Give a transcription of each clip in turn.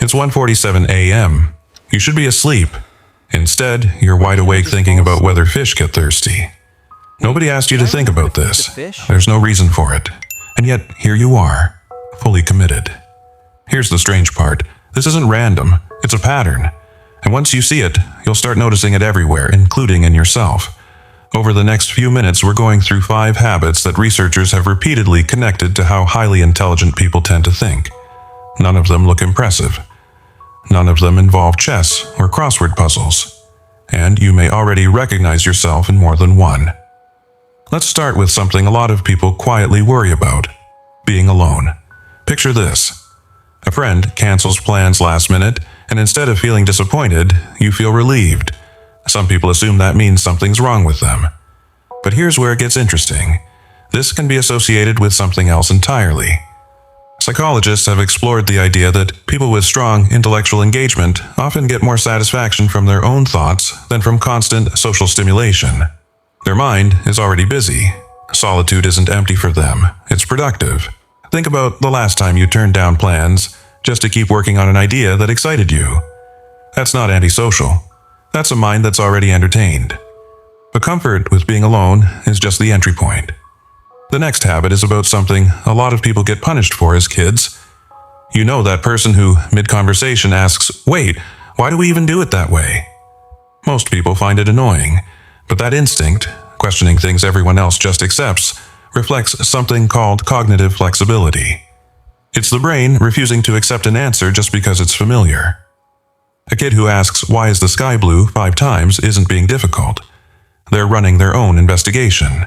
It's 1:47 a.m. You should be asleep. Instead, you're wide awake thinking about whether fish get thirsty. Nobody asked you to think about this. There's no reason for it. And yet, here you are, fully committed. Here's the strange part. This isn't random. It's a pattern. And once you see it, you'll start noticing it everywhere, including in yourself. Over the next few minutes, we're going through 5 habits that researchers have repeatedly connected to how highly intelligent people tend to think. None of them look impressive. None of them involve chess or crossword puzzles. And you may already recognize yourself in more than one. Let's start with something a lot of people quietly worry about: being alone. Picture this. A friend cancels plans last minute, and instead of feeling disappointed, you feel relieved. Some people assume that means something's wrong with them. But here's where it gets interesting. This can be associated with something else entirely. Psychologists have explored the idea that people with strong intellectual engagement often get more satisfaction from their own thoughts than from constant social stimulation. Their mind is already busy. Solitude isn't empty for them, it's productive. Think about the last time you turned down plans just to keep working on an idea that excited you. That's not antisocial. That's a mind that's already entertained. But comfort with being alone is just the entry point. The next habit is about something a lot of people get punished for as kids. You know that person who, mid-conversation, asks, "Wait, why do we even do it that way?" Most people find it annoying, but that instinct, questioning things everyone else just accepts, reflects something called cognitive flexibility. It's the brain refusing to accept an answer just because it's familiar. A kid who asks, "Why is the sky blue?" 5 times isn't being difficult. They're running their own investigation.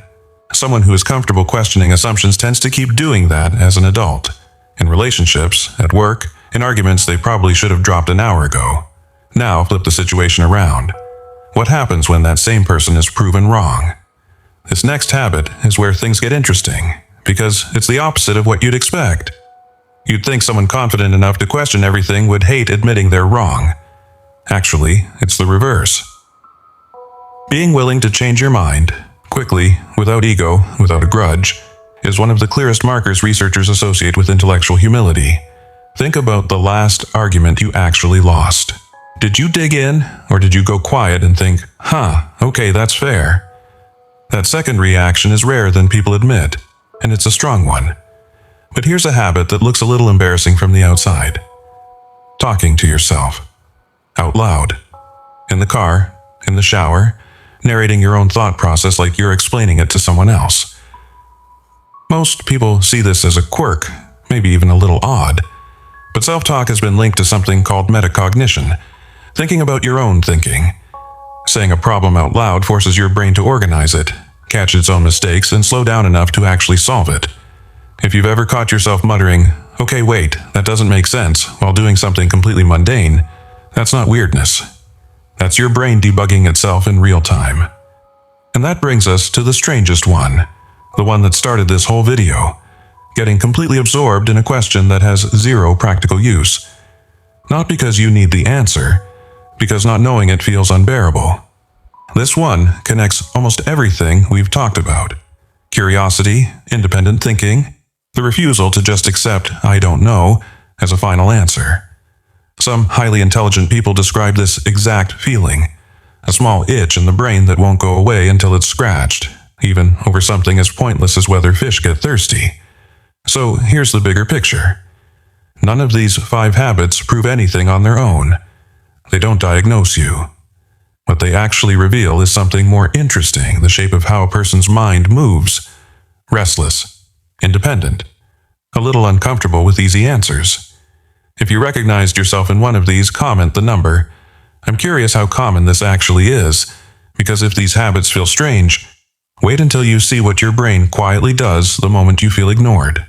Someone who is comfortable questioning assumptions tends to keep doing that as an adult. In relationships, at work, in arguments they probably should have dropped an hour ago. Now flip the situation around. What happens when that same person is proven wrong? This next habit is where things get interesting, because it's the opposite of what you'd expect. You'd think someone confident enough to question everything would hate admitting they're wrong. Actually, it's the reverse. Being willing to change your mind, quickly, without ego, without a grudge, is one of the clearest markers researchers associate with intellectual humility. Think about the last argument you actually lost. Did you dig in, or did you go quiet and think, okay, that's fair? That second reaction is rarer than people admit, and it's a strong one. But here's a habit that looks a little embarrassing from the outside. Talking to yourself. Out loud. In the car, in the shower, narrating your own thought process like you're explaining it to someone else. Most people see this as a quirk, maybe even a little odd. But self-talk has been linked to something called metacognition, thinking about your own thinking. Saying a problem out loud forces your brain to organize it, catch its own mistakes, and slow down enough to actually solve it. If you've ever caught yourself muttering, "Okay, wait, that doesn't make sense," while doing something completely mundane, that's not weirdness. That's your brain debugging itself in real time. And that brings us to the strangest one, the one that started this whole video, getting completely absorbed in a question that has 0 practical use. Not because you need the answer, because not knowing it feels unbearable. This one connects almost everything we've talked about. Curiosity, independent thinking, the refusal to just accept "I don't know" as a final answer. Some highly intelligent people describe this exact feeling, a small itch in the brain that won't go away until it's scratched, even over something as pointless as whether fish get thirsty. So here's the bigger picture. None of these 5 habits prove anything on their own. They don't diagnose you. What they actually reveal is something more interesting, the shape of how a person's mind moves. Restless, independent, a little uncomfortable with easy answers. If you recognized yourself in one of these, comment the number. I'm curious how common this actually is, because if these habits feel strange, wait until you see what your brain quietly does the moment you feel ignored.